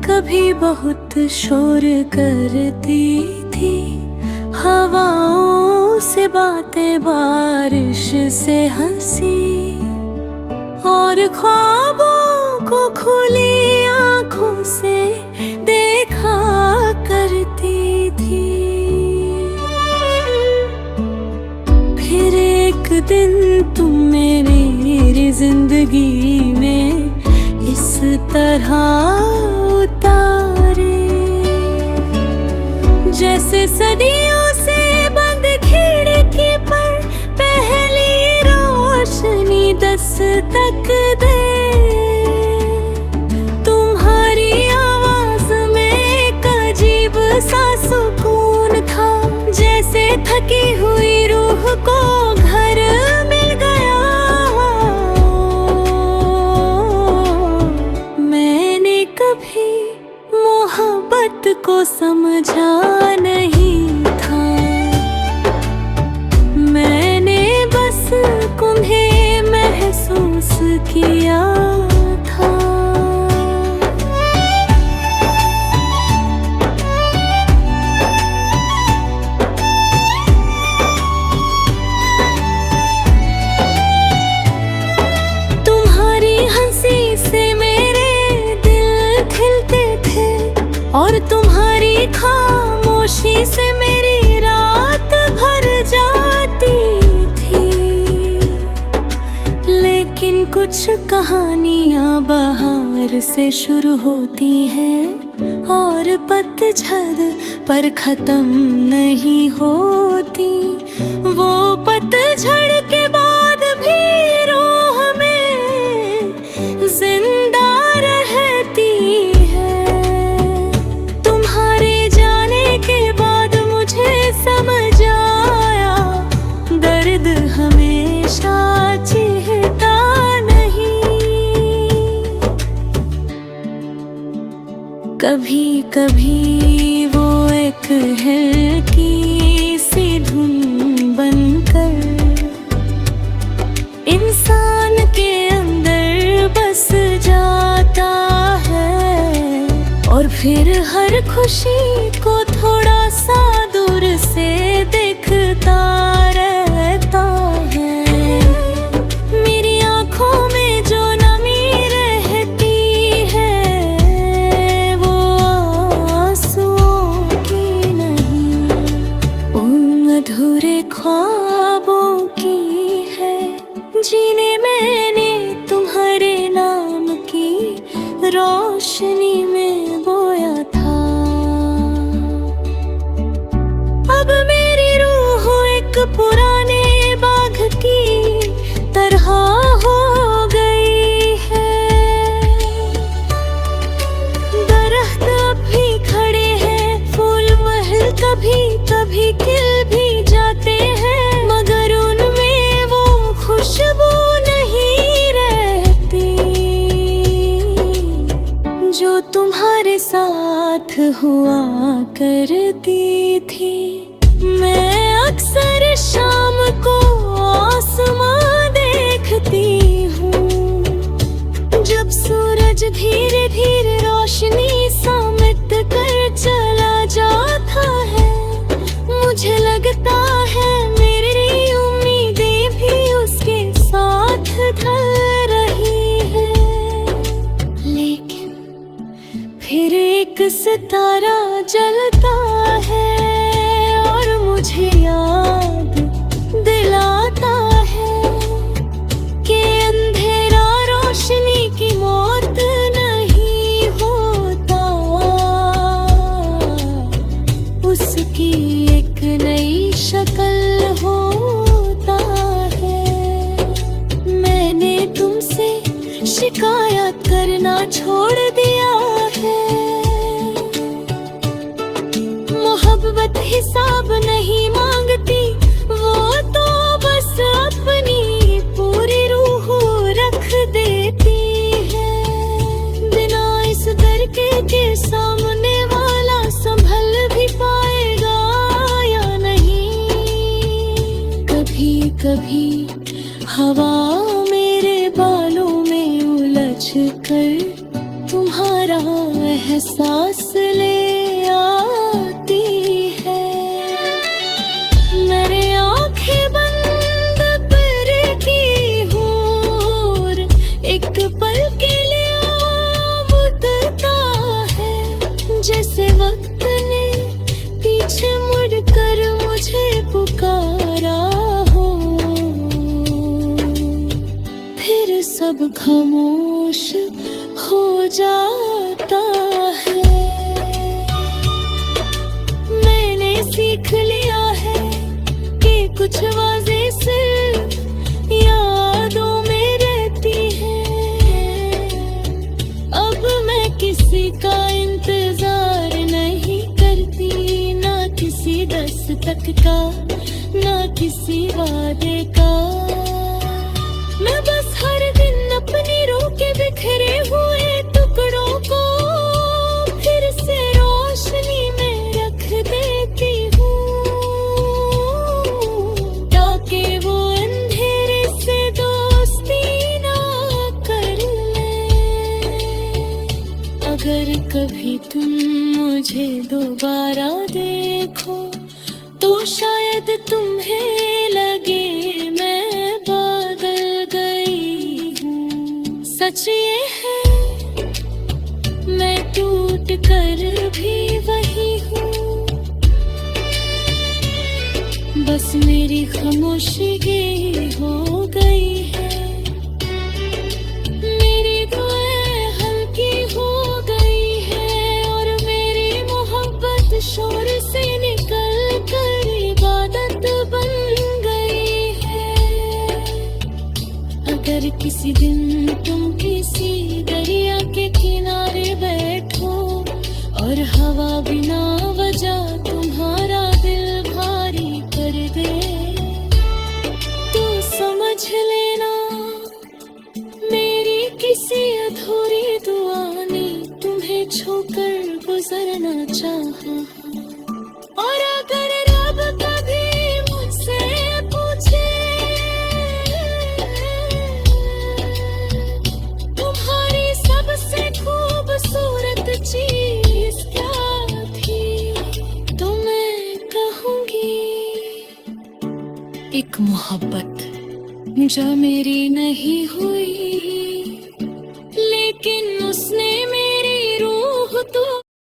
कभी बहुत शोर करती थी, हवाओं से बातें, बारिश से हंसी, और ख्वाबों को खुली आंखों से देखा करती थी। फिर एक दिन तुम मेरी जिंदगी में इस तरह उतारे, जैसे सदियों से बंद खिड़की पर पहली रोशनी दस्तक दे। तुम्हारी आवाज में एक अजीब सा सुकून था, जैसे थकी हुई रूह को घर मिल गया। मैंने कभी मोहब्बत को समझा नहीं था, मैंने बस तुम्हें महसूस किया था। तुम्हारी हंसी से मेरे दिल खिलते थे, और तुम्हारी खामोशी से मेरी रात भर जाती थी। लेकिन कुछ कहानियां बहार से शुरू होती हैं और पतझड़ पर खत्म नहीं होती। वो पतझड़ के बाद भी रूह में जिंदा रहती है। तुम्हारे जाने के बाद मुझे समझ आया, दर्द हमेशा चिढ़ता नहीं। कभी कभी वो एक हल्की सी धुन बनकर इंसान के अंदर बस जाता है, और फिर हर खुशी को थोड़ा सा दूर से देखता रहता है। मेरी आंखों में जो नमी रहती है, वो आंसुओं की नहीं, उन अधूरे ख्वाबों की है, जिन्हें मैंने तुम्हारे नाम की रोशनी में बोया था। अब मेरी रूह एक पुराने बाग की तरह हो गई है। दरख्त अब भी खड़े हैं, फूल महल कभी कभी खिल भी जाते हैं, मगर उनमें वो खुशबू नहीं रहती जो तुम्हारे साथ हुआ करती थी। मैं अक्सर शाम को आसमां देखती हूँ, जब सूरज धीरे धीरे रोशनी समेट कर चला जाता है। मुझे लगता है मेरी उम्मीदें भी उसके साथ ढल रही है। लेकिन फिर एक सितारा जलता है और मुझे याद दिलाता है कि अंधेरा रोशनी की मौत नहीं होता, उसकी एक नई शक्ल होता है। मैंने तुमसे शिकायत करना छोड़ दिया है, मोहब्बत हिसाब नहीं मांगती, वो तो बस अपनी पूरी रूह रख देती है। बिना इस दरके के सामने वाला संभल भी पाएगा या नहीं। कभी कभी हवा मेरे बालों में उलझ कर तुम्हारा एहसास ले आती है। मेरे आंखें बंद पर की हूँ, एक पल के लिए उतरता है, जैसे वक्त ने पीछे मुड़कर मुझे पुकारा हो। फिर सब खामोश हो जाता है। मैंने सीख लिया है कि कुछ आवाज़ें सिर्फ यादों में रहती हैं। अब मैं किसी का इंतजार नहीं करती, ना किसी दस्तक का, ना किसी वादे का। मैं बस हर दिन अपनी रो के बिखरे हुए टुकड़ों को फिर से रोशनी में रख देती हूँ, ताकि वो अंधेरे से दोस्ती ना कर ले। अगर कभी तुम मुझे दोबारा देखो तो शायद तुम्हें लगे मैं बदल गई हूँ। सच ये है मैं टूट कर भी वही हूँ, बस मेरी खामोशी ये हो गई है। मेरी दुआएं हल्की हो गई है और मेरी मोहब्बत शोर से निकल कर इबादत बन गई है। अगर किसी दिन तुम किसी दरिया के किनारे बैठो और हवा बिना वजह तुम्हारा दिल भारी कर दे, तो समझ लेना मेरी किसी अधूरी दुआ ने तुम्हें छूकर गुजरना चाहा। और अगर रब कभी मुझसे पूछे तुम्हारी सबसे खूबसूरत चीज क्या थी, तो मैं कहूँगी एक मोहब्बत जो मेरी नहीं हुई, लेकिन उसने